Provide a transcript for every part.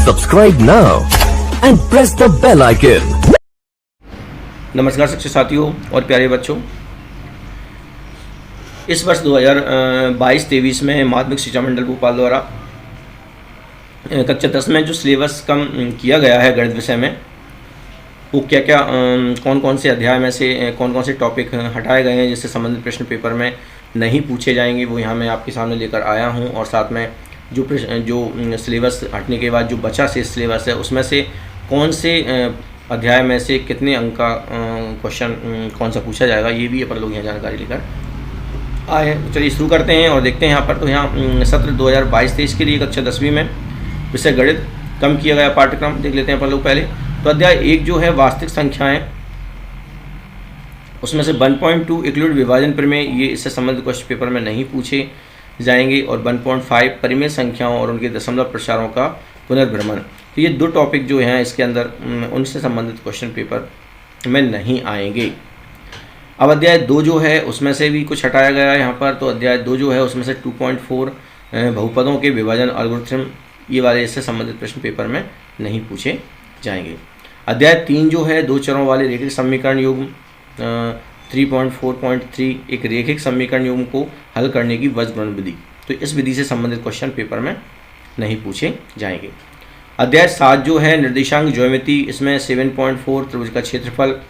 Subscribe now and press the bell icon. नमस्कार शिक्षक साथियों और प्यारे बच्चों, इस वर्ष 2022-23 में माध्यमिक शिक्षा मंडल भोपाल द्वारा कक्षा 10 में जो सिलेबस कम किया गया है गणित विषय में, वो क्या क्या कौन कौन से अध्याय में से कौन कौन से टॉपिक हटाए गए हैं जिससे संबंधित प्रश्न पेपर में नहीं पूछे जाएंगे, वो यहाँ मैं आपके सामने लेकर आया हूँ। और साथ में जो सिलेबस हटने के बाद जो बचा से सिलेबस है उसमें से कौन से अध्याय में से कितने अंक का क्वेश्चन कौन सा पूछा जाएगा, ये भी अपन लोग यहाँ जानकारी लेकर आए। चलिए शुरू करते हैं और देखते हैं यहाँ पर। तो यहाँ सत्र 2022-23 के लिए कक्षा 10वीं में विषय गणित कम किया गया पाठ्यक्रम देख लेते हैं अपन लोग पहले। तो अध्याय 1 जो है वास्तविक संख्याएं, उसमें से 1.2 इक्लूड विभाजन प्रमेय, ये इससे संबंधित क्वेश्चन पेपर में नहीं पूछे जाएंगे। और 1.5 परिमेय संख्याओं और उनके दशमलव प्रसारों का पुनर्भ्रमण, तो ये दो टॉपिक जो हैं इसके अंदर उनसे संबंधित क्वेश्चन पेपर में नहीं आएंगे। अब अध्याय 2 जो है उसमें से भी कुछ हटाया गया है यहाँ पर। तो अध्याय 2 जो है उसमें से 2.4 बहुपदों के विभाजन एल्गोरिथम, ये वाले इससे संबंधित प्रश्न पेपर में नहीं पूछे जाएंगे। अध्याय 3 जो है 2 चरों वाले रैखिक समीकरण युग्म 3.4.3 एक रैखिक समीकरण युग्म को हल करने की वज्रगुणन विधि, तो इस विधि से संबंधित क्वेश्चन पेपर में नहीं पूछे जाएंगे। अध्याय 7 जो है निर्देशांक ज्योमेट्री, इसमें 7.4 त्रिभुज का क्षेत्रफल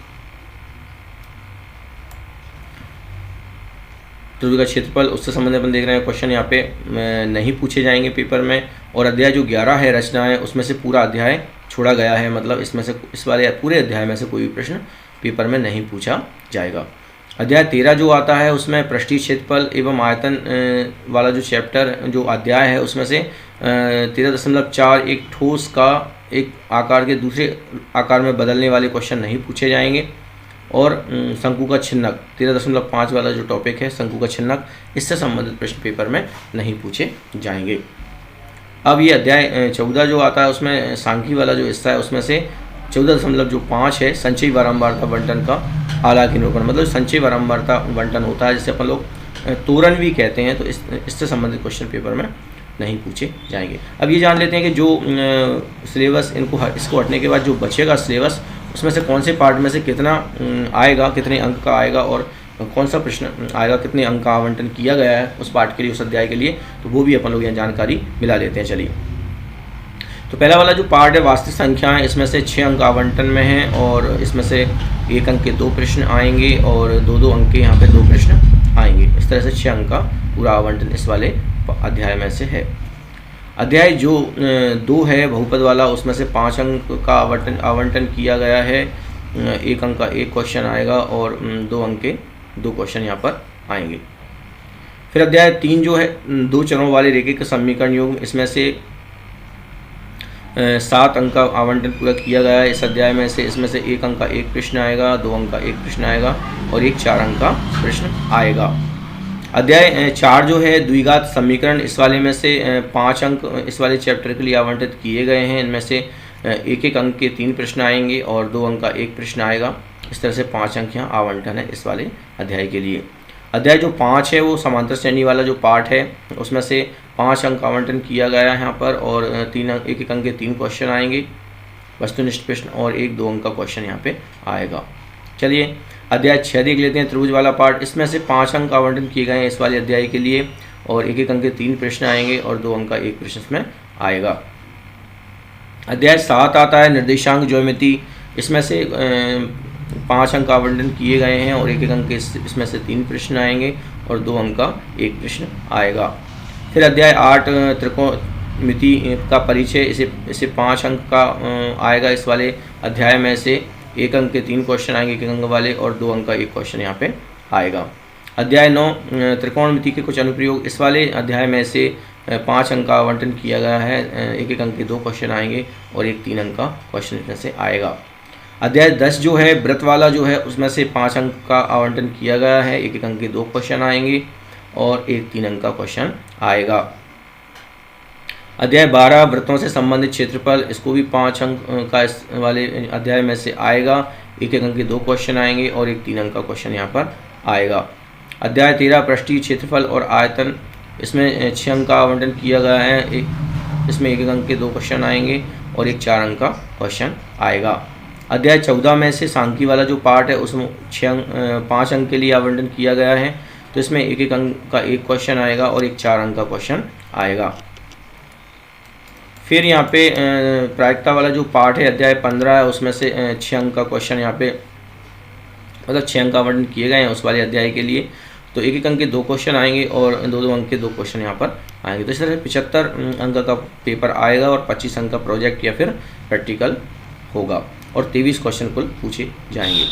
उससे संबंधित अपन देख रहे हैं क्वेश्चन यहाँ पे नहीं पूछे जाएंगे पेपर में। और अध्याय जो 11 है रचनाएं, उसमें से पूरा अध्याय छोड़ा गया है, मतलब इसमें से इस वाले पूरे अध्याय में से कोई भी प्रश्न पेपर में नहीं पूछा जाएगा। अध्याय 13 जो आता है उसमें पृष्ठीय क्षेत्रफल एवं आयतन वाला जो चैप्टर जो अध्याय है उसमें से 13.4 एक ठोस का एक आकार के दूसरे आकार में बदलने वाले क्वेश्चन नहीं पूछे जाएंगे। और शंकु का छिन्नक 13.5 वाला जो टॉपिक है शंकु का छिन्नक, इससे संबंधित प्रश्न पेपर में नहीं पूछे जाएंगे। अब ये अध्याय 14 जो आता है उसमें सांख्यिकी वाला जो हिस्सा है उसमें से 14.5 है संचयी बारंबारता बंटन का आला के निरूपण, मतलब संचयी बारंबारता बंटन होता है जिसे अपन लोग तोरण भी कहते हैं, तो इससे संबंधित क्वेश्चन पेपर में नहीं पूछे जाएंगे। अब ये जान लेते हैं कि जो सिलेबस इसको हटने के बाद जो बचेगा सिलेबस, उसमें से कौन से पार्ट में से कितना आएगा, कितने अंक का आएगा और कौन सा प्रश्न आएगा, कितने अंक का आवंटन किया गया है उस पार्ट के लिए, उस अध्याय के लिए, तो वो भी अपन लोग यहाँ जानकारी मिला लेते हैं। चलिए, तो पहला वाला जो पार्ट है वास्तविक संख्याएं, इसमें से 6 अंक आवंटन में हैं और इसमें से 1 अंक के 2 प्रश्न आएंगे और 2-2 अंक के यहाँ पे 2 प्रश्न आएंगे। इस तरह से 6 अंक का पूरा आवंटन इस वाले अध्याय में से है। अध्याय जो 2 है बहुपद वाला, उसमें से 5 अंक का आवंटन किया गया है। 1 अंक का 1 क्वेश्चन आएगा और 2 अंक के 2 क्वेश्चन यहाँ पर आएंगे। फिर अध्याय 3 जो है 2 चरों वाले रैखिक समीकरण युग्म, इसमें से 7 अंक का आवंटन पूरा किया गया है इस अध्याय में से। इसमें से 1 अंक का 1 प्रश्न आएगा, 2 अंक का 1 प्रश्न आएगा और एक 4 अंक का प्रश्न आएगा। अध्याय 4 जो है द्विघात समीकरण, इस वाले में से 5 अंक इस वाले चैप्टर के लिए आवंटित किए गए हैं। इनमें से 1-1 अंक के 3 प्रश्न आएंगे और 2 अंक का 1 प्रश्न आएगा। इस तरह से 5 अंक यहाँ आवंटन है इस वाले अध्याय के लिए। अध्याय जो 5 है वो समांतर श्रेणी वाला जो पार्ट है उसमें से 5 अंक आवंटन किया गया है यहाँ पर और 1-1 अंक के 3 क्वेश्चन आएंगे, वस्तुनिष्ठ प्रश्न, और 1-2 अंक का क्वेश्चन यहाँ पे आएगा। चलिए, अध्याय 6 देख लेते हैं त्रिभुज वाला पार्ट। इसमें से 5 अंक आवंटन किए गए हैं इस वाले अध्याय के लिए और 1-1 अंक के 3 प्रश्न आएंगे और 2 अंक का 1 प्रश्न इसमें आएगा। अध्याय 7 आता है निर्देशांक ज्योमेट्री, इसमें से 5 अंक आवंटन किए गए हैं और 1-1 अंक के इसमें से 3 प्रश्न आएंगे और 2 अंक का 1 प्रश्न आएगा। फिर अध्याय 8 त्रिकोणमिति का परिचय, इसे 5 अंक का आएगा इस वाले अध्याय में से। 1 अंक के 3 क्वेश्चन आएंगे 1 अंक वाले और 2 अंक का 1 क्वेश्चन यहाँ पे आएगा। अध्याय 9 त्रिकोणमिति के कुछ अनुप्रयोग, इस वाले अध्याय में से 5 अंक का आवंटन किया गया है। 1-1 अंक के 2 क्वेश्चन आएंगे और एक 3 अंक का क्वेश्चन इसमें से आएगा। अध्याय 10 जो है व्रत वाला जो है उसमें से 5 अंक का आवंटन किया गया है। 1-1 अंक के 2 क्वेश्चन आएंगे और एक 3 अंक का क्वेश्चन आएगा। अध्याय 12 वृत्तों से संबंधित क्षेत्रफल, इसको भी 5 अंक का इस वाले अध्याय में से आएगा। 1-1 अंक के 2 क्वेश्चन आएंगे और एक 3 अंक का क्वेश्चन यहाँ पर आएगा। अध्याय 13 पृष्ठीय क्षेत्रफल और आयतन, इसमें 6 अंक का आवंटन किया गया है। इसमें 1-1 अंक के 2 क्वेश्चन आएंगे और एक 4 अंक का क्वेश्चन आएगा। अध्याय 14 में से सांख्यिकी वाला जो पार्ट है उसमें 5 अंक के लिए आवंटन किया गया है, तो इसमें 1-1 अंक का एक क्वेश्चन आएगा और एक 4 अंक का क्वेश्चन आएगा। फिर यहाँ पे प्रायिकता वाला जो पार्ट है अध्याय 15 है, उसमें से 6 अंक का क्वेश्चन यहाँ पे मतलब 6 अंक आवंटन किए गए हैं उस वाले अध्याय के लिए, तो 1-1 अंक के 2 क्वेश्चन आएंगे और 2-2 अंक के 2 क्वेश्चन यहाँ पर आएंगे। तो इस तरह से 75 अंक का पेपर आएगा और 25 अंक का प्रोजेक्ट या फिर प्रैक्टिकल होगा और 23 क्वेश्चन कुल पूछे जाएंगे।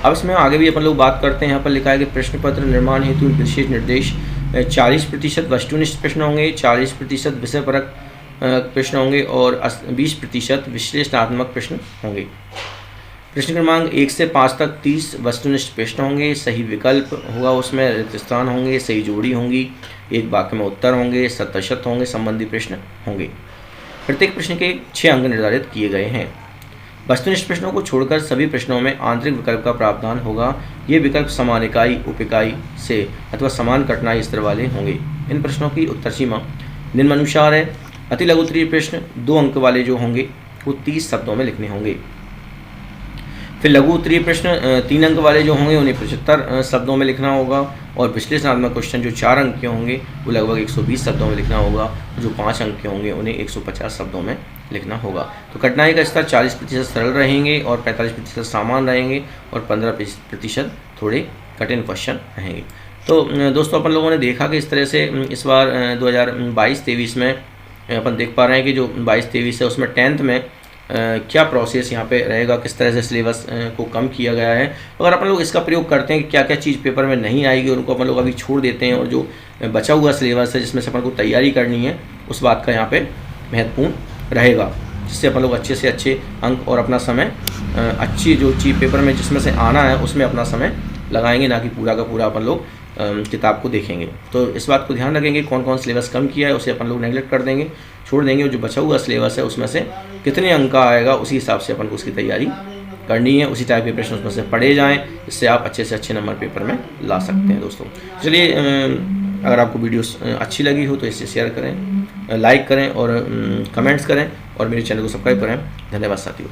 अब इसमें आगे भी अपन लोग बात करते हैं। यहाँ पर लिखा है कि प्रश्न पत्र निर्माण हेतु विशेष निर्देश 40% वस्तुनिष्ठ प्रश्न होंगे, 40% विषयपरक प्रश्न होंगे और 20% विश्लेषणात्मक प्रश्न होंगे। प्रश्न क्रमांक 1 से 5 तक 30 वस्तुनिष्ठ प्रश्न होंगे, सही विकल्प होगा, उसमें रिक्त स्थान होंगे, सही जोड़ी होंगी, एक वाक्य में उत्तर होंगे, शत होंगे, संबंधी प्रश्न होंगे। प्रत्येक प्रश्न के 6 अंक निर्धारित किए गए हैं। वस्तुनिष्ठ प्रश्नों को छोड़कर सभी प्रश्नों में आंतरिक विकल्प का प्रावधान होगा। ये विकल्प समान इकाई, उपिकाई से अथवा समान कठिनाई स्तर वाले होंगे। इन प्रश्नों की उत्तर सीमा निम्नानुसार है। अति लघु उत्तरीय प्रश्न 2 अंक वाले जो होंगे वो 30 शब्दों में लिखने होंगे। फिर लघु उत्तरीय प्रश्न 3 अंक वाले जो होंगे उन्हें 75 शब्दों में लिखना होगा और विश्लेषणात्मक क्वेश्चन जो 4 अंक के होंगे वो लगभग 120 शब्दों में लिखना होगा। जो 5 अंक के होंगे उन्हें 150 शब्दों में लिखना होगा। तो कठिनाई का स्तर 40% सरल रहेंगे और 45% सामान्य रहेंगे और 15% थोड़े कठिन क्वेश्चन रहेंगे। तो दोस्तों अपन लोगों ने देखा कि इस तरह से इस बार 2022-23 में अपन देख पा रहे हैं कि जो 22-23 है उसमें 10th में क्या प्रोसेस यहाँ पे रहेगा, किस तरह से सिलेबस को कम किया गया है। अगर अपन लोग इसका प्रयोग करते हैं कि क्या क्या चीज़ पेपर में नहीं आएगी और उनको अपन लोग अभी छोड़ देते हैं और जो बचा हुआ सिलेबस है जिसमें से अपन को तैयारी करनी है उस बात का यहाँ पे महत्वपूर्ण रहेगा, जिससे अपन लोग अच्छे से अच्छे अंक और अपना समय अच्छी जो चीज़ पेपर में जिसमें से आना है उसमें अपना समय लगाएंगे, ना कि पूरा का पूरा अपन लोग किताब को देखेंगे। तो इस बात को ध्यान रखेंगे कौन कौन सिलेबस कम किया है उसे अपन लोग नेगलेक्ट कर देंगे, छोड़ देंगे, और जो बचा हुआ सिलेबस है उसमें से कितने अंक का आएगा उसी हिसाब से अपन को उसकी तैयारी करनी है, उसी टाइप के प्रश्न उसमें से पढ़े जाएं, इससे आप अच्छे से अच्छे नंबर पेपर में ला सकते हैं। दोस्तों चलिए, अगर आपको वीडियोस अच्छी लगी हो तो इसे शेयर करें, लाइक करें और कमेंट्स करें और मेरे चैनल को सब्सक्राइब करें। धन्यवाद साथियों।